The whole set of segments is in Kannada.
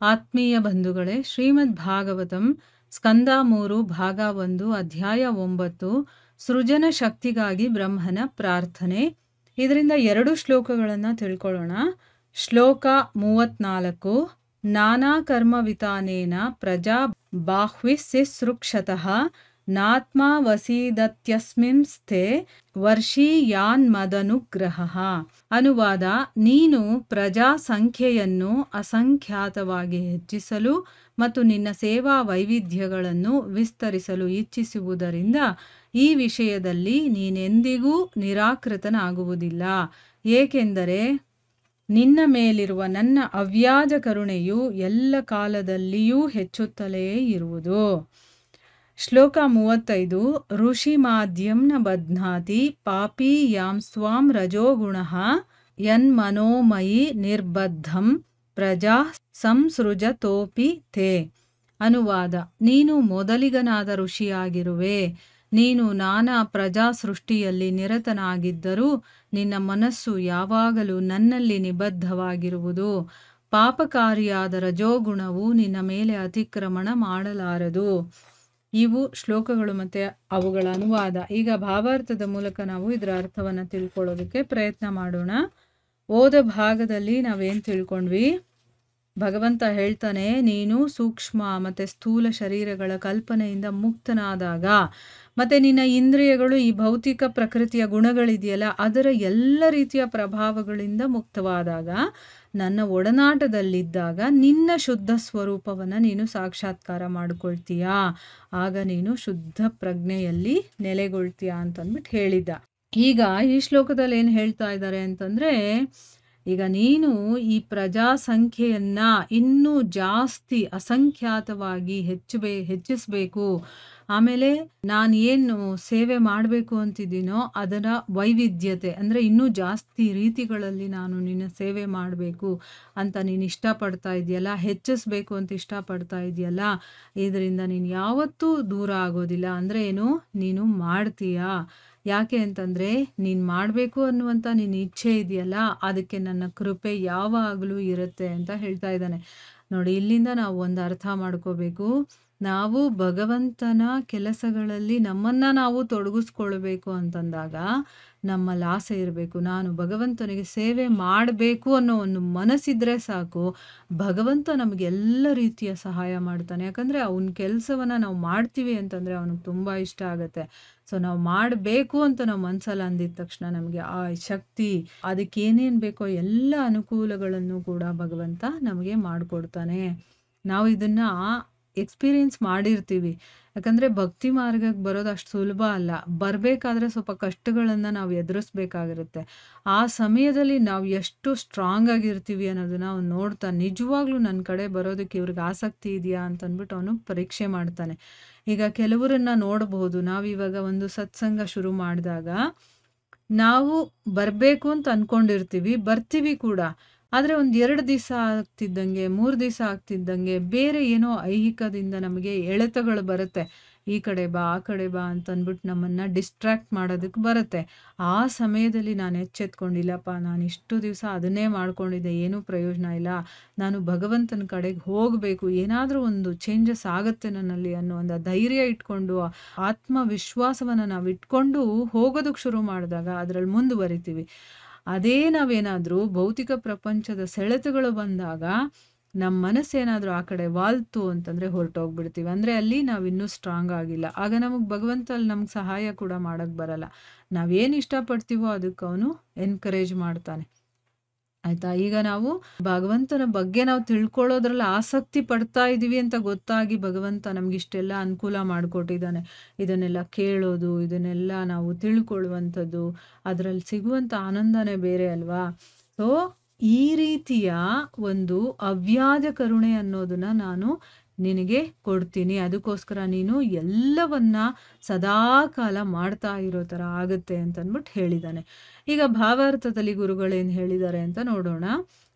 ಆತ್ಮೀಯ ಬಂಧುಗಳೇ, ಶ್ರೀಮದ್ ಭಾಗವತಂ ಸ್ಕಂದ 3 ಭಾಗ 1 ಅಧ್ಯಾಯ 9 ಸೃಜನ ಶಕ್ತಿಗಾಗಿ ಬ್ರಹ್ಮನ ಪ್ರಾರ್ಥನೆ. ಇದರಿಂದ 2 ಶ್ಲೋಕಗಳನ್ನು ತಿಳ್ಕೊಳ್ಳೋಣ. ಶ್ಲೋಕ 34. ನಾನಾ ಕರ್ಮವಿತಾನೇನ ಪ್ರಜಾ ಬಾಹ್ವಿಸ್ಸೃಕ್ಷತಃ ನಾತ್ಮ ವಸೀದತ್ಯಸ್ಮಿಂಸ್ಥೆ ವರ್ಷೀ ಯಾನ್ಮದನುಗ್ರಹ. ಅನುವಾದ: ನೀನು ಪ್ರಜಾ ಸಂಖ್ಯೆಯನ್ನು ಅಸಂಖ್ಯಾತವಾಗಿ ಹೆಚ್ಚಿಸಲು ಮತ್ತು ನಿನ್ನ ಸೇವಾ ವೈವಿಧ್ಯಗಳನ್ನು ವಿಸ್ತರಿಸಲು ಇಚ್ಛಿಸುವುದರಿಂದ ಈ ವಿಷಯದಲ್ಲಿ ನೀನೆಂದಿಗೂ ನಿರಾಕೃತನಾಗುವುದಿಲ್ಲ, ಏಕೆಂದರೆ ನಿನ್ನ ಮೇಲಿರುವ ನನ್ನ ಅವ್ಯಾಜ ಕರುಣೆಯು ಎಲ್ಲ ಕಾಲದಲ್ಲಿಯೂ ಹೆಚ್ಚುತ್ತಲೇ ಇರುವುದು. ಶ್ಲೋಕ 35. ಋಷಿ ಮಾಧ್ಯಂ ನ ಬಧ್ನಾತಿ ಪಾಪಿ ಯಾಂ ಸ್ವಾಂ ರಜೋಗುಣಃ ಯನ್ಮನೋಮಯಿ ನಿರ್ಬದ್ಧಂ ಪ್ರಜಾ ಸಂಸೃಜತೋಪಿ ತೇ. ಅನುವಾದ: ನೀನು ಮೊದಲಿಗನಾದ ಋಷಿಯಾಗಿರುವೆ. ನೀನು ನಾನಾ ಪ್ರಜಾ ಸೃಷ್ಟಿಯಲ್ಲಿ ನಿರತನಾಗಿದ್ದರೂ ನಿನ್ನ ಮನಸ್ಸು ಯಾವಾಗಲೂ ನನ್ನಲ್ಲಿ ನಿಬದ್ಧವಾಗಿರುವುದು. ಪಾಪಕಾರಿಯಾದ ರಜೋಗುಣವು ನಿನ್ನ ಮೇಲೆ ಅತಿಕ್ರಮಣ ಮಾಡಲಾರದು. ಇವು ಶ್ಲೋಕಗಳು ಮತ್ತು ಅವುಗಳ ಅನುವಾದ. ಈಗ ಭಾವಾರ್ಥದ ಮೂಲಕ ನಾವು ಇದರ ಅರ್ಥವನ್ನು ತಿಳ್ಕೊಳ್ಳೋದಕ್ಕೆ ಪ್ರಯತ್ನ ಮಾಡೋಣ. ಓದ ಭಾಗದಲ್ಲಿ ನಾವೇನು ತಿಳ್ಕೊಂಡ್ವಿ? ಭಗವಂತ ಹೇಳ್ತಾನೆ, ನೀನು ಸೂಕ್ಷ್ಮ ಮತ್ತು ಸ್ಥೂಲ ಶರೀರಗಳ ಕಲ್ಪನೆಯಿಂದ ಮುಕ್ತನಾದಾಗ ಮತ್ತು ನಿನ್ನ ಇಂದ್ರಿಯಗಳು ಈ ಭೌತಿಕ ಪ್ರಕೃತಿಯ ಗುಣಗಳಿದೆಯಲ್ಲ ಅದರ ಎಲ್ಲ ರೀತಿಯ ಪ್ರಭಾವಗಳಿಂದ ಮುಕ್ತವಾದಾಗ, ನನ್ನ ಒಡನಾಟದಲ್ಲಿದ್ದಾಗ ನಿನ್ನ ಶುದ್ಧ ಸ್ವರೂಪವನ್ನು ನೀನು ಸಾಕ್ಷಾತ್ಕಾರ ಮಾಡಿಕೊಳ್ತೀಯಾ. ಆಗ ನೀನು ಶುದ್ಧ ಪ್ರಜ್ಞೆಯಲ್ಲಿ ನೆಲೆಗೊಳ್ತೀಯಾ ಅಂತಂದ್ಬಿಟ್ಟು ಹೇಳಿದ್ದ. ಈಗ ಈ ಶ್ಲೋಕದಲ್ಲಿ ಏನು ಹೇಳ್ತಾ ಇದ್ದಾರೆ ಅಂತಂದರೆ, ಈಗ ನೀನು ಈ ಪ್ರಜಾ ಸಂಖ್ಯೆಯನ್ನು ಇನ್ನೂ ಜಾಸ್ತಿ ಅಸಂಖ್ಯಾತವಾಗಿ ಹೆಚ್ಚಿಸಬೇಕು. ಆಮೇಲೆ ನಾನು ಏನು ಸೇವೆ ಮಾಡಬೇಕು ಅಂತಿದ್ದೀನೋ ಅದರ ವೈವಿಧ್ಯತೆ ಅಂದರೆ ಇನ್ನೂ ಜಾಸ್ತಿ ರೀತಿಗಳಲ್ಲಿ ನಾನು ನಿನ್ನ ಸೇವೆ ಮಾಡಬೇಕು ಅಂತ ನೀನು ಇಷ್ಟಪಡ್ತಾ ಇದೆಯಲ್ಲ, ಹೆಚ್ಚಿಸ್ಬೇಕು ಅಂತ ಇಷ್ಟಪಡ್ತಾ ಇದೆಯಲ್ಲ, ಇದರಿಂದ ನೀನು ಯಾವತ್ತೂ ದೂರ ಆಗೋದಿಲ್ಲ. ಅಂದರೆ ಏನು? ನೀನು ಮಾಡ್ತೀಯಾ. ಯಾಕೆ ಅಂತಂದರೆ ನೀನು ಮಾಡಬೇಕು ಅನ್ನುವಂಥ ನಿನ್ನ ಇಚ್ಛೆ ಇದೆಯಲ್ಲ, ಅದಕ್ಕೆ ನನ್ನ ಕೃಪೆ ಯಾವಾಗಲೂ ಇರುತ್ತೆ ಅಂತ ಹೇಳ್ತಾ ಇದ್ದಾನೆ. ನೋಡಿ, ಇಲ್ಲಿಂದ ನಾವು ಒಂದು ಅರ್ಥ ಮಾಡ್ಕೋಬೇಕು. ನಾವು ಭಗವಂತನ ಕೆಲಸಗಳಲ್ಲಿ ನಮ್ಮನ್ನು ನಾವು ತೊಡಗಿಸ್ಕೊಳ್ಬೇಕು ಅಂತಂದಾಗ ನಮ್ಮಲ್ಲಿ ಆಸೆ ಇರಬೇಕು. ನಾನು ಭಗವಂತನಿಗೆ ಸೇವೆ ಮಾಡಬೇಕು ಅನ್ನೋ ಒಂದು ಮನಸ್ಸಿದ್ರೆ ಸಾಕು, ಭಗವಂತ ನಮಗೆಲ್ಲ ರೀತಿಯ ಸಹಾಯ ಮಾಡ್ತಾನೆ. ಯಾಕಂದರೆ ಅವನ ಕೆಲಸವನ್ನು ನಾವು ಮಾಡ್ತೀವಿ ಅಂತಂದರೆ ಅವನಿಗೆ ತುಂಬ ಇಷ್ಟ ಆಗುತ್ತೆ. ಸೊ ನಾವು ಮಾಡಬೇಕು ಅಂತ ನಾವು ಮನಸ್ಸಲ್ಲಿ ಅಂದಿದ ತಕ್ಷಣ ನಮಗೆ ಆ ಶಕ್ತಿ, ಅದಕ್ಕೆ ಏನೇನು ಬೇಕೋ ಎಲ್ಲ ಅನುಕೂಲಗಳನ್ನು ಕೂಡ ಭಗವಂತ ನಮಗೆ ಮಾಡಿಕೊಡ್ತಾನೆ. ನಾವು ಇದನ್ನು ಎಕ್ಸ್ಪೀರಿಯೆನ್ಸ್ ಮಾಡಿರ್ತೀವಿ. ಯಾಕಂದರೆ ಭಕ್ತಿ ಮಾರ್ಗಕ್ಕೆ ಬರೋದು ಅಷ್ಟು ಸುಲಭ ಅಲ್ಲ. ಬರಬೇಕಾದ್ರೆ ಸ್ವಲ್ಪ ಕಷ್ಟಗಳನ್ನು ನಾವು ಎದುರಿಸ್ಬೇಕಾಗಿರುತ್ತೆ. ಆ ಸಮಯದಲ್ಲಿ ನಾವು ಎಷ್ಟು ಸ್ಟ್ರಾಂಗ್ ಆಗಿರ್ತೀವಿ ಅನ್ನೋದನ್ನು ಅವನು ನೋಡ್ತಾನೆ. ನಿಜವಾಗ್ಲೂ ನನ್ನ ಕಡೆ ಬರೋದಕ್ಕೆ ಇವ್ರಿಗೆ ಆಸಕ್ತಿ ಇದೆಯಾ ಅಂತಂದ್ಬಿಟ್ಟು ಅವನು ಪರೀಕ್ಷೆ ಮಾಡ್ತಾನೆ. ಈಗ ಕೆಲವರನ್ನು ನೋಡಬಹುದು, ನಾವಿವಾಗ ಒಂದು ಸತ್ಸಂಗ ಶುರು ಮಾಡಿದಾಗ ನಾವು ಬರಬೇಕು ಅಂತ ಅಂದ್ಕೊಂಡಿರ್ತೀವಿ, ಬರ್ತೀವಿ ಕೂಡ. ಆದರೆ ಒಂದು 2 ದಿವಸ ಆಗ್ತಿದ್ದಂಗೆ 3 ದಿವಸ ಆಗ್ತಿದ್ದಂಗೆ ಬೇರೆ ಏನೋ ಐಹಿಕದಿಂದ ನಮಗೆ ಎಳೆತಗಳು ಬರುತ್ತೆ. ಈ ಕಡೆ ಬಾ ಆ ಕಡೆ ಬಾ ಅಂತಂದ್ಬಿಟ್ಟು ನಮ್ಮನ್ನು ಡಿಸ್ಟ್ರ್ಯಾಕ್ಟ್ ಮಾಡೋದಕ್ಕೆ ಬರುತ್ತೆ. ಆ ಸಮಯದಲ್ಲಿ ನಾನು ಎಚ್ಚೆತ್ಕೊಂಡಿಲ್ಲಪ್ಪ, ನಾನು ಇಷ್ಟು ದಿವಸ ಅದನ್ನೇ ಮಾಡ್ಕೊಂಡಿದ್ದೆ, ಏನೂ ಪ್ರಯೋಜನ ಇಲ್ಲ, ನಾನು ಭಗವಂತನ ಕಡೆಗೆ ಹೋಗಬೇಕು, ಏನಾದರೂ ಒಂದು ಚೇಂಜಸ್ ಆಗುತ್ತೆ ನನ್ನಲ್ಲಿ ಅನ್ನೋ ಒಂದು ಧೈರ್ಯ ಇಟ್ಕೊಂಡು ಆತ್ಮವಿಶ್ವಾಸವನ್ನು ನಾವು ಇಟ್ಕೊಂಡು ಹೋಗೋದಕ್ಕೆ ಶುರು ಮಾಡಿದಾಗ ಅದರಲ್ಲಿ ಮುಂದುವರಿತೀವಿ. ಅದೇ ನಾವೇನಾದರೂ ಭೌತಿಕ ಪ್ರಪಂಚದ ಸೆಳೆತಗಳು ಬಂದಾಗ ನಮ್ಮ ಮನಸ್ಸೇನಾದರೂ ಆ ಕಡೆ ವಾಲ್ತು ಅಂತಂದರೆ ಹೊರಟೋಗ್ಬಿಡ್ತೀವಿ. ಅಂದರೆ ಅಲ್ಲಿ ನಾವು ಇನ್ನೂ ಸ್ಟ್ರಾಂಗ್ ಆಗಿಲ್ಲ. ಆಗ ನಮಗೆ ಭಗವಂತ ಅಲ್ಲಿ ನಮ್ಗೆ ಸಹಾಯ ಕೂಡ ಮಾಡೋಕ್ಕೆ ಬರಲ್ಲ. ನಾವೇನು ಇಷ್ಟಪಡ್ತೀವೋ ಅದಕ್ಕೆ ಅವನು ಎನ್ಕರೇಜ್ ಮಾಡ್ತಾನೆ. ಆಯಿತಾ? ಈಗ ನಾವು ಭಗವಂತನ ಬಗ್ಗೆ ನಾವು ತಿಳ್ಕೊಳ್ಳೋದ್ರಲ್ಲಿ ಆಸಕ್ತಿ ಪಡ್ತಾ ಇದ್ದೀವಿ ಅಂತ ಗೊತ್ತಾಗಿ ಭಗವಂತ ನಮಗಿಷ್ಟೆಲ್ಲ ಅನುಕೂಲ ಮಾಡಿಕೊಟ್ಟಿದ್ದಾನೆ. ಇದನ್ನೆಲ್ಲ ಕೇಳೋದು, ಇದನ್ನೆಲ್ಲ ನಾವು ತಿಳ್ಕೊಳ್ಳುವಂಥದ್ದು, ಅದರಲ್ಲಿ ಸಿಗುವಂಥ ಆನಂದನೇ ಬೇರೆ ಅಲ್ವಾ? ಸೊ ಈ ರೀತಿಯ ಒಂದು ಅವ್ಯಾಜ ಕರುಣೆ ಅನ್ನೋದನ್ನು ನಾನು ನಿನಗೆ ಕೊಡ್ತೀನಿ. ಅದಕ್ಕೋಸ್ಕರ ನೀನು ಎಲ್ಲವನ್ನ ಸದಾಕಾಲ ಮಾಡ್ತಾ ಇರೋ ಥರ ಆಗುತ್ತೆ ಅಂತಂದ್ಬಿಟ್ಟು ಹೇಳಿದ್ದಾನೆ. ಈಗ ಭಾವಾರ್ಥದಲ್ಲಿ ಗುರುಗಳೇನು ಹೇಳಿದ್ದಾರೆ ಅಂತ ನೋಡೋಣ.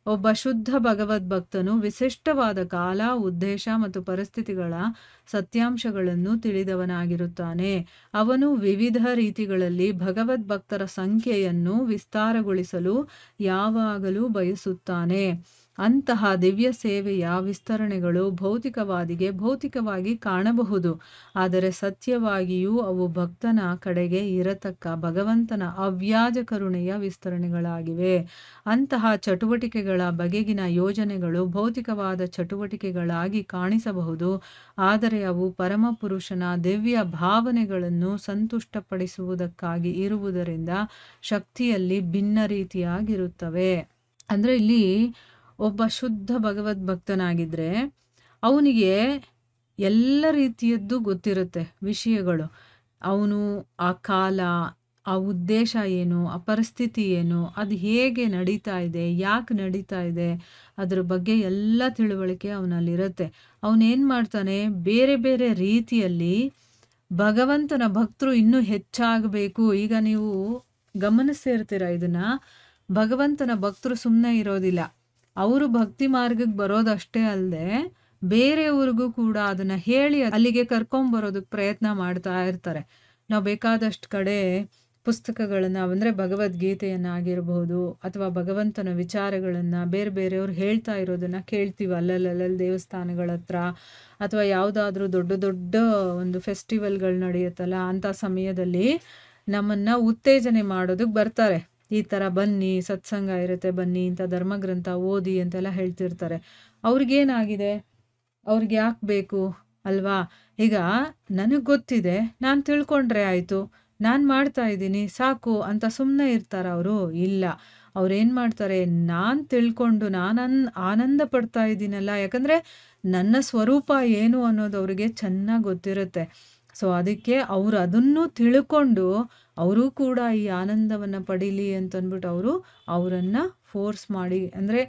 ಒಬ್ಬ ಶುದ್ಧ ಭಗವದ್ಭಕ್ತನು ವಿಶಿಷ್ಟವಾದ ಕಾಲ, ಉದ್ದೇಶ ಮತ್ತು ಪರಿಸ್ಥಿತಿಗಳ ಸತ್ಯಾಂಶಗಳನ್ನು ತಿಳಿದವನಾಗಿರುತ್ತಾನೆ. ಅವನು ವಿವಿಧ ರೀತಿಗಳಲ್ಲಿ ಭಗವದ್ಭಕ್ತರ ಸಂಖ್ಯೆಯನ್ನು ವಿಸ್ತಾರಗೊಳಿಸಲು ಯಾವಾಗಲೂ ಬಯಸುತ್ತಾನೆ. ಅಂತಹ ದಿವ್ಯ ಸೇವೆಯ ವಿಸ್ತರಣೆಗಳು ಭೌತಿಕವಾದಿಗೆ ಭೌತಿಕವಾಗಿ ಕಾಣಬಹುದು, ಆದರೆ ಸತ್ಯವಾಗಿಯೂ ಅವು ಭಕ್ತನ ಕಡೆಗೆ ಇರತಕ್ಕ ಭಗವಂತನ ಅವ್ಯಾಜ ಕರುಣೆಯ ವಿಸ್ತರಣೆಗಳಾಗಿವೆ. ಅಂತಹ ಚಟುವಟಿಕೆಗಳ ಬಗೆಗಿನ ಯೋಜನೆಗಳು ಭೌತಿಕವಾದ ಚಟುವಟಿಕೆಗಳಾಗಿ ಕಾಣಿಸಬಹುದು, ಆದರೆ ಅವು ಪರಮಪುರುಷನ ದಿವ್ಯ ಭಾವನೆಗಳನ್ನು ಸಂತುಷ್ಟಪಡಿಸುವುದಕ್ಕಾಗಿ ಇರುವುದರಿಂದ ಶಕ್ತಿಯಲ್ಲಿ ಭಿನ್ನ ರೀತಿಯಾಗಿರುತ್ತವೆ. ಅಂದರೆ ಇಲ್ಲಿ ಒಬ್ಬ ಶುದ್ಧ ಭಗವದ್ಭಕ್ತನಾಗಿದ್ದರೆ ಅವನಿಗೆ ಎಲ್ಲ ರೀತಿಯದ್ದು ಗೊತ್ತಿರುತ್ತೆ ವಿಷಯಗಳು. ಅವನು ಆ ಕಾಲ, ಆ ಉದ್ದೇಶ ಏನು, ಆ ಪರಿಸ್ಥಿತಿ ಏನು, ಅದು ಹೇಗೆ ನಡೀತಾ ಇದೆ, ಯಾಕೆ ನಡೀತಾ ಇದೆ, ಅದ್ರ ಬಗ್ಗೆ ಎಲ್ಲ ತಿಳುವಳಿಕೆ ಅವನಲ್ಲಿರುತ್ತೆ. ಅವನೇನು ಮಾಡ್ತಾನೆ, ಬೇರೆ ಬೇರೆ ರೀತಿಯಲ್ಲಿ ಭಗವಂತನ ಭಕ್ತರು ಇನ್ನೂ ಹೆಚ್ಚಾಗಬೇಕು. ಈಗ ನೀವು ಗಮನಿಸ್ತಿರ್ತೀರ ಇದನ್ನು, ಭಗವಂತನ ಭಕ್ತರು ಸುಮ್ಮನೆ ಇರೋದಿಲ್ಲ. ಅವರು ಭಕ್ತಿ ಮಾರ್ಗಕ್ಕೆ ಬರೋದಷ್ಟೇ ಅಲ್ಲದೆ ಬೇರೆಯವ್ರಿಗೂ ಕೂಡ ಅದನ್ನು ಹೇಳಿ ಅಲ್ಲಿಗೆ ಕರ್ಕೊಂಬರೋದಕ್ಕೆ ಪ್ರಯತ್ನ ಮಾಡ್ತಾ ಇರ್ತಾರೆ. ನಾವು ಬೇಕಾದಷ್ಟು ಕಡೆ ಪುಸ್ತಕಗಳನ್ನು ಅಂದರೆ ಭಗವದ್ಗೀತೆಯನ್ನಾಗಿರ್ಬೋದು ಅಥವಾ ಭಗವಂತನ ವಿಚಾರಗಳನ್ನು ಬೇರೆ ಬೇರೆಯವ್ರು ಹೇಳ್ತಾ ಇರೋದನ್ನು ಕೇಳ್ತೀವಿ ಅಲ್ಲಲ್ಲಿ ದೇವಸ್ಥಾನಗಳ ಹತ್ರ, ಅಥವಾ ಯಾವುದಾದ್ರೂ ದೊಡ್ಡ ದೊಡ್ಡ ಒಂದು ಫೆಸ್ಟಿವಲ್ಗಳು ನಡೆಯುತ್ತಲ್ಲ ಅಂಥ ಸಮಯದಲ್ಲಿ ನಮ್ಮನ್ನು ಉತ್ತೇಜನೆ ಮಾಡೋದಕ್ಕೆ ಬರ್ತಾರೆ. ಈ ಥರ ಬನ್ನಿ, ಸತ್ಸಂಗ ಇರುತ್ತೆ ಬನ್ನಿ, ಇಂಥ ಧರ್ಮಗ್ರಂಥ ಓದಿ ಅಂತೆಲ್ಲ ಹೇಳ್ತಿರ್ತಾರೆ. ಅವ್ರಿಗೇನಾಗಿದೆ, ಅವ್ರಿಗೆ ಯಾಕೆ ಬೇಕು ಅಲ್ವಾ? ಈಗ ನನಗೆ ಗೊತ್ತಿದೆ, ನಾನು ತಿಳ್ಕೊಂಡ್ರೆ ಆಯಿತು, ನಾನು ಮಾಡ್ತಾ ಇದ್ದೀನಿ ಸಾಕು ಅಂತ ಸುಮ್ಮನೆ ಇರ್ತಾರೆ ಅವರು? ಇಲ್ಲ, ಅವ್ರೇನು ಮಾಡ್ತಾರೆ, ನಾನು ತಿಳ್ಕೊಂಡು ನಾನು ಆನಂದ ಪಡ್ತಾ ಇದ್ದೀನಲ್ಲ, ಯಾಕಂದರೆ ನನ್ನ ಸ್ವರೂಪ ಏನು ಅನ್ನೋದು ಅವ್ರಿಗೆ ಚೆನ್ನಾಗಿ ಗೊತ್ತಿರುತ್ತೆ. ಸೊ ಅದಕ್ಕೆ ಅವರು ಅದನ್ನು ತಿಳ್ಕೊಂಡು ಅವರು ಕೂಡ ಈ ಆನಂದವನ್ನು ಪಡೀಲಿ ಅಂತಂದ್ಬಿಟ್ಟು ಅವರನ್ನು ಫೋರ್ಸ್ ಮಾಡಿ, ಅಂದರೆ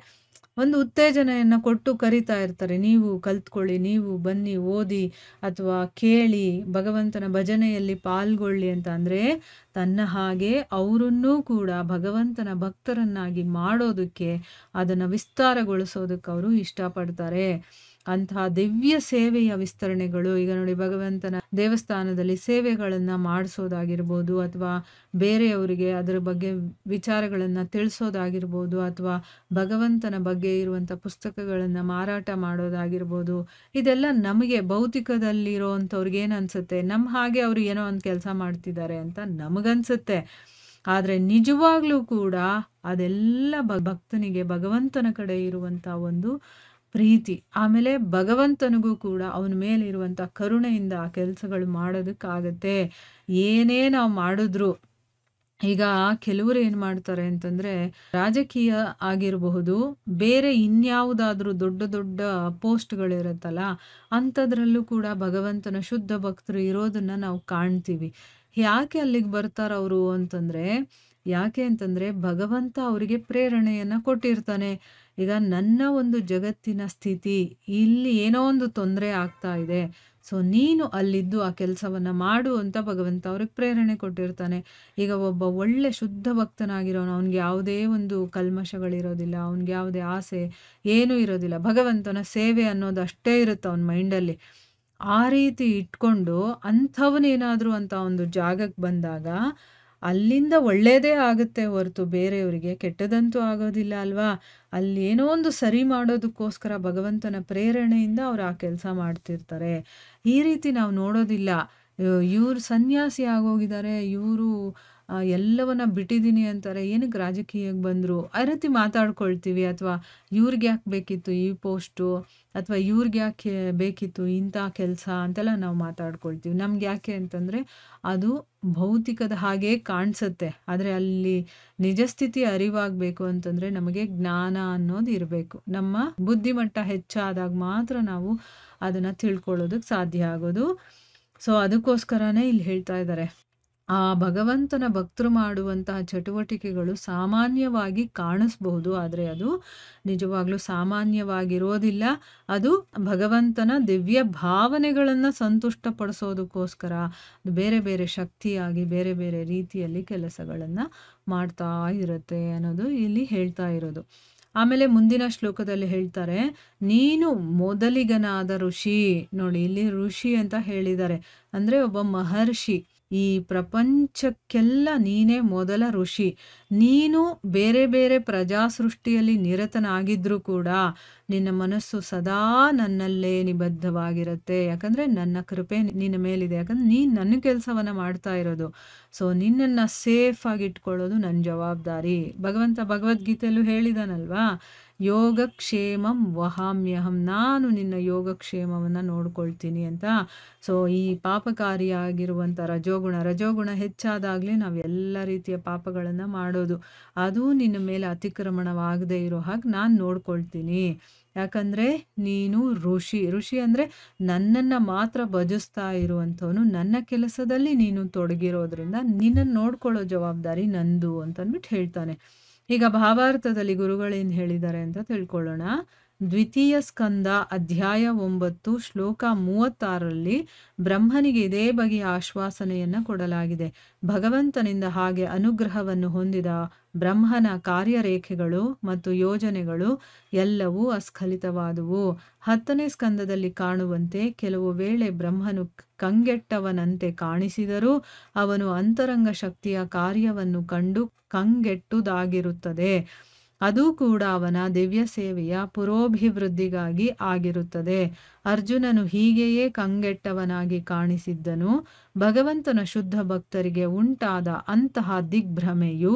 ಒಂದು ಉತ್ತೇಜನೆಯನ್ನು ಕೊಟ್ಟು ಕರಿತಾ ಇರ್ತಾರೆ. ನೀವು ಕಲ್ತ್ಕೊಳ್ಳಿ, ನೀವು ಬನ್ನಿ ಓದಿ ಅಥವಾ ಕೇಳಿ, ಭಗವಂತನ ಭಜನೆಯಲ್ಲಿ ಪಾಲ್ಗೊಳ್ಳಿ ಅಂತ. ಅಂದರೆ ತನ್ನ ಹಾಗೆ ಅವರನ್ನೂ ಕೂಡ ಭಗವಂತನ ಭಕ್ತರನ್ನಾಗಿ ಮಾಡೋದಕ್ಕೆ, ಅದನ್ನು ವಿಸ್ತಾರಗೊಳಿಸೋದಕ್ಕೆ ಅವರು ಇಷ್ಟಪಡ್ತಾರೆ. ಅಂತಹ ದಿವ್ಯ ಸೇವೆಯ ವಿಸ್ತರಣೆಗಳು, ಈಗ ನೋಡಿ ಭಗವಂತನ ದೇವಸ್ಥಾನದಲ್ಲಿ ಸೇವೆಗಳನ್ನು ಮಾಡಿಸೋದಾಗಿರ್ಬೋದು, ಅಥವಾ ಬೇರೆಯವರಿಗೆ ಅದರ ಬಗ್ಗೆ ವಿಚಾರಗಳನ್ನು ತಿಳಿಸೋದಾಗಿರ್ಬೋದು, ಅಥವಾ ಭಗವಂತನ ಬಗ್ಗೆ ಇರುವಂಥ ಪುಸ್ತಕಗಳನ್ನು ಮಾರಾಟ ಮಾಡೋದಾಗಿರ್ಬೋದು. ಇದೆಲ್ಲ ನಮಗೆ ಭೌತಿಕದಲ್ಲಿರೋ ಅಂಥವ್ರಿಗೆ ಏನು ಅನಿಸುತ್ತೆ, ನಮ್ಮ ಹಾಗೆ ಅವರು ಏನೋ ಒಂದು ಕೆಲಸ ಮಾಡ್ತಿದ್ದಾರೆ ಅಂತ ನಮಗನ್ಸುತ್ತೆ. ಆದರೆ ನಿಜವಾಗ್ಲೂ ಕೂಡ ಅದೆಲ್ಲ ಭಕ್ತನಿಗೆ ಭಗವಂತನ ಕಡೆ ಇರುವಂಥ ಒಂದು ಪ್ರೀತಿ, ಆಮೇಲೆ ಭಗವಂತನಿಗೂ ಕೂಡ ಅವನ ಮೇಲೆ ಇರುವಂಥ ಕರುಣೆಯಿಂದ ಆ ಕೆಲಸಗಳು ಮಾಡೋದಕ್ಕಾಗತ್ತೆ. ಏನೇ ನಾವು ಮಾಡಿದ್ರು, ಈಗ ಕೆಲವರು ಏನು ಮಾಡ್ತಾರೆ ಅಂತಂದರೆ, ರಾಜಕೀಯ ಆಗಿರಬಹುದು, ಬೇರೆ ಇನ್ಯಾವುದಾದ್ರೂ ದೊಡ್ಡ ದೊಡ್ಡ ಪೋಸ್ಟ್ಗಳಿರುತ್ತಲ್ಲ ಅಂಥದ್ರಲ್ಲೂ ಕೂಡ ಭಗವಂತನ ಶುದ್ಧ ಭಕ್ತರು ಇರೋದನ್ನು ನಾವು ಕಾಣ್ತೀವಿ. ಯಾಕೆ ಅಲ್ಲಿಗೆ ಬರ್ತಾರವರು ಅಂತಂದರೆ, ಯಾಕೆ ಅಂತಂದರೆ ಭಗವಂತ ಅವರಿಗೆ ಪ್ರೇರಣೆಯನ್ನು ಕೊಟ್ಟಿರ್ತಾನೆ. ಈಗ ನನ್ನ ಒಂದು ಜಗತ್ತಿನ ಸ್ಥಿತಿ, ಇಲ್ಲಿ ಏನೋ ಒಂದು ತೊಂದರೆ ಆಗ್ತಾ ಇದೆ, ಸೊ ನೀನು ಅಲ್ಲಿದ್ದು ಆ ಕೆಲಸವನ್ನು ಮಾಡು ಅಂತ ಭಗವಂತ ಅವ್ರಿಗೆ ಪ್ರೇರಣೆ ಕೊಟ್ಟಿರ್ತಾನೆ. ಈಗ ಒಬ್ಬ ಒಳ್ಳೆ ಶುದ್ಧ ಭಕ್ತನಾಗಿರೋನು, ಅವ್ನಿಗೆ ಯಾವುದೇ ಒಂದು ಕಲ್ಮಶಗಳಿರೋದಿಲ್ಲ, ಅವ್ನಿಗೆ ಯಾವುದೇ ಆಸೆ ಏನೂ ಇರೋದಿಲ್ಲ, ಭಗವಂತನ ಸೇವೆ ಅನ್ನೋದು ಅಷ್ಟೇ ಇರುತ್ತೆ ಅವನ ಮೈಂಡಲ್ಲಿ. ಆ ರೀತಿ ಇಟ್ಕೊಂಡು ಅಂಥವನೇನಾದರೂ ಅಂತ ಒಂದು ಜಾಗಕ್ಕೆ ಬಂದಾಗ ಅಲ್ಲಿಂದ ಒಳ್ಳೆಯದೇ ಆಗುತ್ತೆ ಹೊರತು ಬೇರೆಯವರಿಗೆ ಕೆಟ್ಟದಂತೂ ಆಗೋದಿಲ್ಲ ಅಲ್ವಾ? ಅಲ್ಲಿ ಏನೋ ಒಂದು ಸರಿ ಮಾಡೋದಕ್ಕೋಸ್ಕರ ಭಗವಂತನ ಪ್ರೇರಣೆಯಿಂದ ಅವ್ರು ಆ ಕೆಲಸ ಮಾಡ್ತಿರ್ತಾರೆ. ಈ ರೀತಿ ನಾವು ನೋಡೋದಿಲ್ಲ. ಇವ್ರು ಸನ್ಯಾಸಿ ಆಗೋಗಿದ್ದಾರೆ, ಇವರು ಎಲ್ಲವನ್ನ ಬಿಟ್ಟಿದ್ದೀನಿ ಅಂತಾರೆ, ಏನಕ್ಕೆ ರಾಜಕೀಯಕ್ಕೆ ಬಂದರು ಆ ರೀತಿ ಮಾತಾಡ್ಕೊಳ್ತೀವಿ. ಅಥವಾ ಇವ್ರಿಗೆ ಯಾಕೆ ಬೇಕಿತ್ತು ಈ ಪೋಸ್ಟು, ಅಥವಾ ಇವ್ರಿಗೆ ಯಾಕೆ ಬೇಕಿತ್ತು ಇಂಥ ಕೆಲಸ ಅಂತೆಲ್ಲ ನಾವು ಮಾತಾಡ್ಕೊಳ್ತೀವಿ. ನಮ್ಗೆ ಯಾಕೆ ಅಂತಂದರೆ ಅದು ಭೌತಿಕದ ಹಾಗೆ ಕಾಣಿಸುತ್ತೆ, ಆದರೆ ಅಲ್ಲಿ ನಿಜಸ್ಥಿತಿ ಅರಿವಾಗಬೇಕು ಅಂತಂದರೆ ನಮಗೆ ಜ್ಞಾನ ಅನ್ನೋದು ಇರಬೇಕು. ನಮ್ಮ ಬುದ್ಧಿಮಟ್ಟ ಹೆಚ್ಚಾದಾಗ ಮಾತ್ರ ನಾವು ಅದನ್ನು ತಿಳ್ಕೊಳ್ಳೋದಕ್ಕೆ ಸಾಧ್ಯ ಆಗೋದು. ಸೊ ಅದಕ್ಕೋಸ್ಕರನೇ ಇಲ್ಲಿ ಹೇಳ್ತಾ ಇದ್ದಾರೆ, ಆ ಭಗವಂತನ ಭಕ್ತರು ಮಾಡುವಂತಹ ಚಟುವಟಿಕೆಗಳು ಸಾಮಾನ್ಯವಾಗಿ ಕಾಣಿಸ್ಬಹುದು, ಆದರೆ ಅದು ನಿಜವಾಗ್ಲೂ ಸಾಮಾನ್ಯವಾಗಿರೋದಿಲ್ಲ. ಅದು ಭಗವಂತನ ದಿವ್ಯ ಭಾವನೆಗಳನ್ನು ಸಂತುಷ್ಟಪಡಿಸೋದಕ್ಕೋಸ್ಕರ ಬೇರೆ ಬೇರೆ ಶಕ್ತಿಯಾಗಿ ಬೇರೆ ಬೇರೆ ರೀತಿಯಲ್ಲಿ ಕೆಲಸಗಳನ್ನು ಮಾಡ್ತಾ ಇರುತ್ತೆ ಅನ್ನೋದು ಇಲ್ಲಿ ಹೇಳ್ತಾ ಇರೋದು. ಆಮೇಲೆ ಮುಂದಿನ ಶ್ಲೋಕದಲ್ಲಿ ಹೇಳ್ತಾರೆ, ನೀನು ಮೊದಲಿಗನಾದ ಋಷಿ. ನೋಡಿ ಇಲ್ಲಿ ಋಷಿ ಅಂತ ಹೇಳಿದ್ದಾರೆ, ಅಂದರೆ ಒಬ್ಬ ಮಹರ್ಷಿ. ಈ ಪ್ರಪಂಚಕ್ಕೆಲ್ಲ ನೀನೇ ಮೊದಲ ಋಷಿ. ನೀನು ಬೇರೆ ಬೇರೆ ಪ್ರಜಾ ಸೃಷ್ಟಿಯಲ್ಲಿ ನಿರತನಾಗಿದ್ರೂ ಕೂಡ ನಿನ್ನ ಮನಸ್ಸು ಸದಾ ನನ್ನಲ್ಲೇ ನಿಬದ್ಧವಾಗಿರುತ್ತೆ. ಯಾಕಂದರೆ ನನ್ನ ಕೃಪೆ ನಿನ್ನ ಮೇಲಿದೆ. ಯಾಕಂದರೆ ನೀನು ನನ್ನ ಕೆಲಸವನ್ನು ಮಾಡ್ತಾ ಇರೋದು. ಸೊ ನಿನ್ನನ್ನು ಸೇಫಾಗಿ ಇಟ್ಕೊಳ್ಳೋದು ನನ್ನ ಜವಾಬ್ದಾರಿ. ಭಗವಂತ ಭಗವದ್ಗೀತೆಯಲ್ಲೂ ಹೇಳಿದಾನಲ್ವಾ, ಯೋಗಕ್ಷೇಮಂ ವಹಾಮ್ಯಹಂ, ನಾನು ನಿನ್ನ ಯೋಗಕ್ಷೇಮವನ್ನು ನೋಡ್ಕೊಳ್ತೀನಿ ಅಂತ. ಸೊ ಈ ಪಾಪಕಾರಿಯಾಗಿರುವಂಥ ರಜೋಗುಣ ಹೆಚ್ಚಾದಾಗಲೇ ನಾವು ಎಲ್ಲ ರೀತಿಯ ಪಾಪಗಳನ್ನು ಮಾಡೋದು. ಅದು ನಿನ್ನ ಮೇಲೆ ಅತಿಕ್ರಮಣವಾಗದೇ ಇರೋ ಹಾಗೆ ನಾನು ನೋಡ್ಕೊಳ್ತೀನಿ. ಯಾಕಂದರೆ ನೀನು ಋಷಿ ಅಂದರೆ ನನ್ನನ್ನು ಮಾತ್ರ ಭಜಿಸ್ತಾ ಇರುವಂಥವನು. ನನ್ನ ಕೆಲಸದಲ್ಲಿ ನೀನು ತೊಡಗಿರೋದ್ರಿಂದ ನಿನ್ನನ್ನು ನೋಡ್ಕೊಳ್ಳೋ ಜವಾಬ್ದಾರಿ ನಂದು ಅಂತಂದ್ಬಿಟ್ಟು ಹೇಳ್ತಾನೆ. ಈಗ ಭಾವಾರ್ಥದಲ್ಲಿ ಗುರುಗಳೇನು ಹೇಳಿದ್ದಾರೆ ಅಂತ ತಿಳ್ಕೊಳ್ಳೋಣ. ದ್ವಿತೀಯ ಸ್ಕಂದ ಅಧ್ಯಾಯ 9 ಶ್ಲೋಕ 36ರಲ್ಲಿ ಬ್ರಹ್ಮನಿಗೆ ಇದೇ ಬಗೆಯ ಆಶ್ವಾಸನೆಯನ್ನು ಕೊಡಲಾಗಿದೆ. ಭಗವಂತನಿಂದ ಹಾಗೆ ಅನುಗ್ರಹವನ್ನು ಹೊಂದಿದ ಬ್ರಹ್ಮನ ಕಾರ್ಯರೇಖೆಗಳು ಮತ್ತು ಯೋಜನೆಗಳು ಎಲ್ಲವೂ ಅಸ್ಖಲಿತವಾದುವು. 10ನೇ ಸ್ಕಂದದಲ್ಲಿ ಕಾಣುವಂತೆ ಕೆಲವು ವೇಳೆ ಬ್ರಹ್ಮನು ಕಂಗೆಟ್ಟವನಂತೆ ಕಾಣಿಸಿದರೂ ಅವನು ಅಂತರಂಗ ಶಕ್ತಿಯ ಕಾರ್ಯವನ್ನು ಕಂಡು ಕಂಗೆಟ್ಟುದಾಗಿರುತ್ತದೆ. ಅದು ಕೂಡ ಅವನ ದಿವ್ಯ ಸೇವೆಯ ಪುರೋಭಿವೃದ್ಧಿಗಾಗಿ ಆಗಿರುತ್ತದೆ. ಅರ್ಜುನನು ಹೀಗೆಯೇ ಕಂಗೆಟ್ಟವನಾಗಿ ಕಾಣಿಸಿದ್ದನು. ಭಗವಂತನ ಶುದ್ಧ ಭಕ್ತರಿಗೆ ಉಂಟಾದ ಅಂತಹ ದಿಗ್ಭ್ರಮೆಯು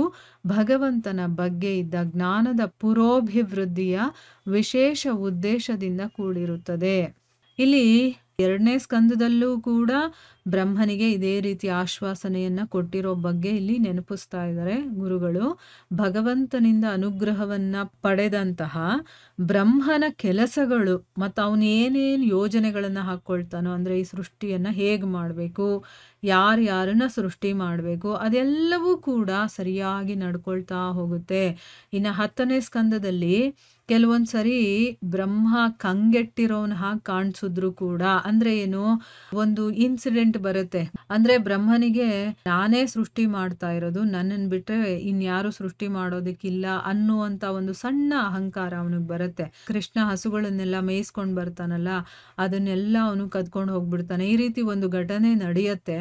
ಭಗವಂತನ ಬಗ್ಗೆ ಇದ್ದ ಜ್ಞಾನದ ಪುರೋಭಿವೃದ್ಧಿಯ ವಿಶೇಷ ಉದ್ದೇಶದಿಂದ ಕೂಡಿರುತ್ತದೆ. ಇಲ್ಲಿ 2ನೇ ಸ್ಕಂದದಲ್ಲೂ ಕೂಡ ಬ್ರಹ್ಮನಿಗೆ ಇದೇ ರೀತಿ ಆಶ್ವಾಸನೆಯನ್ನು ಕೊಟ್ಟಿರೋ ಬಗ್ಗೆ ಇಲ್ಲಿ ನೆನಪಿಸ್ತಾ ಇದ್ದಾರೆ ಗುರುಗಳು. ಭಗವಂತನಿಂದ ಅನುಗ್ರಹವನ್ನು ಪಡೆದಂತಹ ಬ್ರಹ್ಮನ ಕೆಲಸಗಳು ಮತ್ತು ಅವನು ಏನೇನು ಯೋಜನೆಗಳನ್ನು ಹಾಕ್ಕೊಳ್ತಾನೋ, ಅಂದರೆ ಈ ಸೃಷ್ಟಿಯನ್ನು ಹೇಗೆ ಮಾಡಬೇಕು, ಯಾರನ್ನ ಸೃಷ್ಟಿ ಮಾಡಬೇಕು, ಅದೆಲ್ಲವೂ ಕೂಡ ಸರಿಯಾಗಿ ನಡ್ಕೊಳ್ತಾ ಹೋಗುತ್ತೆ. ಇನ್ನು 10ನೇ ಸ್ಕಂದದಲ್ಲಿ ಕೆಲವೊಂದು ಸರಿ ಬ್ರಹ್ಮ ಕಂಗೆಟ್ಟಿರೋನ ಹಾಗೆ ಕಾಣಿಸಿದ್ರು ಕೂಡ, ಅಂದರೆ ಏನು, ಒಂದು ಇನ್ಸಿಡೆಂಟ್ ಬರುತ್ತೆ. ಅಂದರೆ ಬ್ರಹ್ಮನಿಗೆ ನಾನೇ ಸೃಷ್ಟಿ ಮಾಡ್ತಾ ಇರೋದು, ನನ್ನನ್ನು ಬಿಟ್ಟರೆ ಇನ್ಯಾರು ಸೃಷ್ಟಿ ಮಾಡೋದಕ್ಕಿಲ್ಲ ಅನ್ನುವಂಥ ಒಂದು ಸಣ್ಣ ಅಹಂಕಾರ ಅವನಿಗೆ ಬರುತ್ತೆ. ಕೃಷ್ಣ ಹಸುಗಳನ್ನೆಲ್ಲ ಮೇಯಿಸ್ಕೊಂಡು ಬರ್ತಾನಲ್ಲ, ಅದನ್ನೆಲ್ಲ ಅವನು ಕದ್ಕೊಂಡು ಹೋಗ್ಬಿಡ್ತಾನೆ. ಈ ರೀತಿ ಒಂದು ಘಟನೆ ನಡೆಯುತ್ತೆ.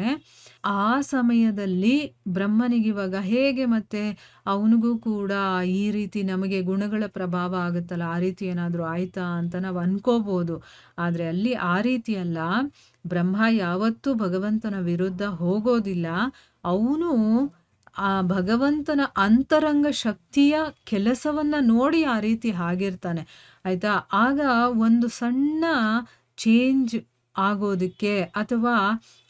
ಆ ಸಮಯದಲ್ಲಿ ಬ್ರಹ್ಮನಿಗಿವಾಗ ಹೇಗೆ ಮತ್ತೆ ಅವನಿಗೂ ಕೂಡ ಈ ರೀತಿ ನಮಗೆ ಗುಣಗಳ ಪ್ರಭಾವ ಆಗುತ್ತಲ್ಲ, ಆ ರೀತಿ ಏನಾದರೂ ಆಯ್ತಾ ಅಂತ ನಾವು ಅನ್ಕೋಬೋದು. ಆದರೆ ಅಲ್ಲಿ ಆ ರೀತಿ ಅಲ್ಲ. ಬ್ರಹ್ಮ ಯಾವತ್ತೂ ಭಗವಂತನ ವಿರುದ್ಧ ಹೋಗೋದಿಲ್ಲ. ಅವನು ಆ ಭಗವಂತನ ಅಂತರಂಗ ಶಕ್ತಿಯ ಕೆಲಸವನ್ನ ನೋಡಿ ಆ ರೀತಿ ಆಗಿರ್ತಾನೆ, ಆಯ್ತಾ. ಆಗ ಒಂದು ಸಣ್ಣ ಚೇಂಜ್ ಆಗೋದಕ್ಕೆ ಅಥವಾ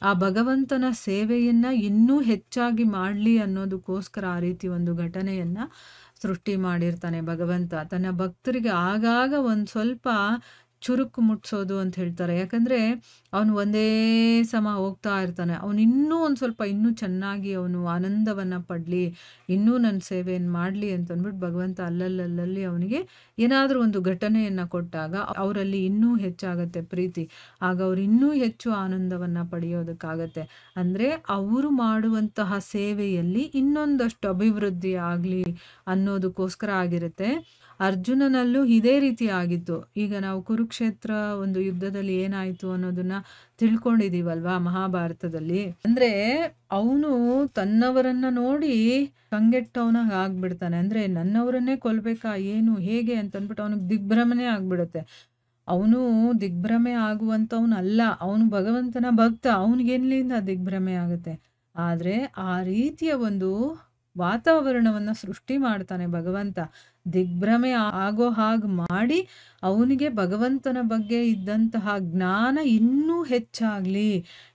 ಆ ಭಗವಂತನ ಸೇವೆಯನ್ನ ಇನ್ನೂ ಹೆಚ್ಚಾಗಿ ಮಾಡಲಿ ಅನ್ನೋದಕ್ಕೋಸ್ಕರ ಆ ರೀತಿ ಒಂದು ಘಟನೆಯನ್ನ ಸೃಷ್ಟಿ ಮಾಡಿರ್ತಾನೆ ಭಗವಂತ. ತನ್ನ ಭಕ್ತರಿಗೆ ಆಗಾಗ ಒಂದು ಸ್ವಲ್ಪ ಚುರುಕು ಮುಟ್ಸೋದು ಅಂತ ಹೇಳ್ತಾರೆ. ಯಾಕಂದರೆ ಅವನು ಒಂದೇ ಸಮ ಹೋಗ್ತಾ ಇರ್ತಾನೆ. ಅವನು ಇನ್ನೂ ಒಂದು ಸ್ವಲ್ಪ ಇನ್ನೂ ಚೆನ್ನಾಗಿ ಅವನು ಆನಂದವನ್ನು ಪಡಲಿ, ಇನ್ನೂ ನನ್ನ ಸೇವೆಯನ್ನು ಮಾಡಲಿ ಅಂತಂದ್ಬಿಟ್ಟು ಭಗವಂತ ಅಲ್ಲಲ್ಲಿ ಅವನಿಗೆ ಏನಾದರೂ ಒಂದು ಘಟನೆಯನ್ನು ಕೊಟ್ಟಾಗ ಅವರಲ್ಲಿ ಇನ್ನೂ ಹೆಚ್ಚಾಗತ್ತೆ ಪ್ರೀತಿ. ಆಗ ಅವ್ರು ಇನ್ನೂ ಹೆಚ್ಚು ಆನಂದವನ್ನು ಪಡೆಯೋದಕ್ಕಾಗತ್ತೆ. ಅಂದರೆ ಅವರು ಮಾಡುವಂತಹ ಸೇವೆಯಲ್ಲಿ ಇನ್ನೊಂದಷ್ಟು ಅಭಿವೃದ್ಧಿ ಆಗಲಿ ಅನ್ನೋದಕ್ಕೋಸ್ಕರ ಆಗಿರುತ್ತೆ. ಅರ್ಜುನನಲ್ಲೂ ಇದೇ ರೀತಿ ಆಗಿತ್ತು. ಈಗ ನಾವು ಕುರುಕ್ಷೇತ್ರ ಒಂದು ಯುದ್ಧದಲ್ಲಿ ಏನಾಯಿತು ಅನ್ನೋದನ್ನ ತಿಳ್ಕೊಂಡಿದೀವಲ್ವಾ ಮಹಾಭಾರತದಲ್ಲಿ. ಅಂದರೆ ಅವನು ತನ್ನವರನ್ನ ನೋಡಿ ಕಂಗೆಟ್ಟವನಾಗ ಆಗ್ಬಿಡ್ತಾನೆ. ಅಂದರೆ ನನ್ನವರನ್ನೇ ಕೊಲ್ಬೇಕಾ ಏನು ಹೇಗೆ ಅಂತಂದ್ಬಿಟ್ಟು ಅವನಿಗೆ ದಿಗ್ಭ್ರಮೆ ಆಗ್ಬಿಡುತ್ತೆ. ಅವನು ದಿಗ್ಭ್ರಮೆ ಆಗುವಂಥವನಲ್ಲ, ಅವನು ಭಗವಂತನ ಭಕ್ತ, ಅವನಿಗೆಲ್ಲಿಂದ ದಿಗ್ಭ್ರಮೆ ಆಗುತ್ತೆ. ಆದರೆ ಆ ರೀತಿಯ ಒಂದು ವಾತಾವರಣವನ್ನು ಸೃಷ್ಟಿ ಮಾಡ್ತಾನೆ ಭಗವಂತ. ದಿಗ್ಭ್ರಮೆ ಆಗೋ ಹಾಗೆ ಮಾಡಿ ಅವನಿಗೆ ಭಗವಂತನ ಬಗ್ಗೆ ಇದ್ದಂತಹ ಜ್ಞಾನ ಇನ್ನೂ ಹೆಚ್ಚಾಗಲಿ,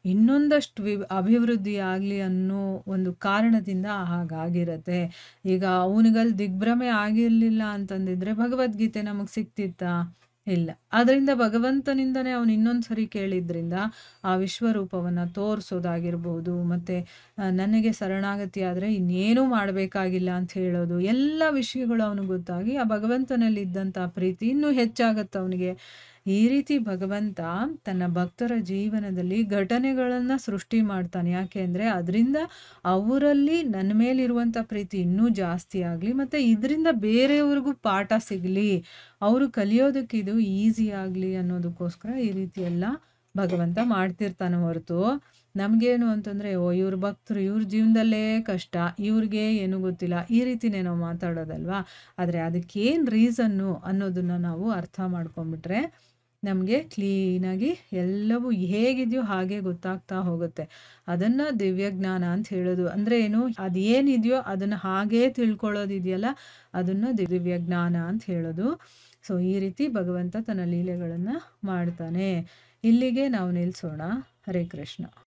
ಇನ್ನೊಂದಷ್ಟು ಅಭಿವೃದ್ಧಿ ಆಗಲಿ ಅನ್ನೋ ಒಂದು ಕಾರಣದಿಂದ ಹಾಗಾಗಿರತ್ತೆ. ಈಗ ಅವನಿಗಲ್ಲಿ ದಿಗ್ಭ್ರಮೆ ಆಗಿರಲಿಲ್ಲ ಅಂತಂದಿದ್ರೆ ಭಗವದ್ಗೀತೆ ನಮಗೆ ಸಿಕ್ತಿತ್ತಾ? ಇಲ್ಲ. ಅದರಿಂದ ಭಗವಂತನಿಂದನೇ ಅವನು ಇನ್ನೊಂದು ಸರಿ ಕೇಳಿದ್ರಿಂದ ಆ ವಿಶ್ವರೂಪವನ್ನು ತೋರಿಸೋದಾಗಿರ್ಬೋದು, ಮತ್ತು ನನಗೆ ಶರಣಾಗತಿ ಆದರೆ ಇನ್ನೇನೂ ಮಾಡಬೇಕಾಗಿಲ್ಲ ಅಂತ ಹೇಳೋದು, ಎಲ್ಲ ವಿಷಯಗಳು ಅವನಿಗೆ ಗೊತ್ತಾಗಿ ಆ ಭಗವಂತನಲ್ಲಿದ್ದಂಥ ಪ್ರೀತಿ ಇನ್ನೂ ಹೆಚ್ಚಾಗತ್ತೆ ಅವನಿಗೆ. ಈ ರೀತಿ ಭಗವಂತ ತನ್ನ ಭಕ್ತರ ಜೀವನದಲ್ಲಿ ಘಟನೆಗಳನ್ನು ಸೃಷ್ಟಿ ಮಾಡ್ತಾನೆ. ಯಾಕೆ ಅಂದರೆ ಅದರಿಂದ ಅವರಲ್ಲಿ ನನ್ನ ಮೇಲಿರುವಂಥ ಪ್ರೀತಿ ಇನ್ನೂ ಜಾಸ್ತಿ ಆಗಲಿ, ಮತ್ತು ಇದರಿಂದ ಬೇರೆಯವ್ರಿಗೂ ಪಾಠ ಸಿಗಲಿ, ಅವರು ಕಲಿಯೋದಕ್ಕೆ ಇದು ಈಸಿ ಆಗಲಿ ಅನ್ನೋದಕ್ಕೋಸ್ಕರ ಈ ರೀತಿ ಎಲ್ಲ ಭಗವಂತ ಮಾಡ್ತಿರ್ತಾನೆ ಹೊರತು ನಮಗೇನು ಅಂತಂದರೆ, ಓ ಇವ್ರ ಭಕ್ತರು, ಇವ್ರ ಜೀವನದಲ್ಲೇ ಕಷ್ಟ, ಇವ್ರಿಗೆ ಏನೂ ಗೊತ್ತಿಲ್ಲ, ಈ ರೀತಿನೇ ನಾವು ಮಾತಾಡೋದಲ್ವಾ. ಆದರೆ ಅದಕ್ಕೇನು ರೀಸನ್ನು ಅನ್ನೋದನ್ನು ನಾವು ಅರ್ಥ ಮಾಡ್ಕೊಂಬಿಟ್ರೆ ನಮಗೆ ಕ್ಲೀನಾಗಿ ಎಲ್ಲವೂ ಹೇಗಿದೆಯೋ ಹಾಗೆ ಗೊತ್ತಾಗ್ತಾ ಹೋಗುತ್ತೆ. ಅದನ್ನು ದಿವ್ಯಜ್ಞಾನ ಅಂತ ಹೇಳೋದು. ಅಂದರೆ ಏನು, ಅದು ಏನಿದೆಯೋ ಅದನ್ನು ಹಾಗೇ ತಿಳ್ಕೊಳ್ಳೋದಿದೆಯಲ್ಲ, ಅದನ್ನು ದಿವ್ಯಜ್ಞಾನ ಅಂತ ಹೇಳೋದು. ಸೊ ಈ ರೀತಿ ಭಗವಂತ ತನ್ನ ಲೀಲೆಗಳನ್ನು ಮಾಡ್ತಾನೆ. ಇಲ್ಲಿಗೆ ನಾವು ನಿಲ್ಲಿಸೋಣ. ಹರೇ ಕೃಷ್ಣ.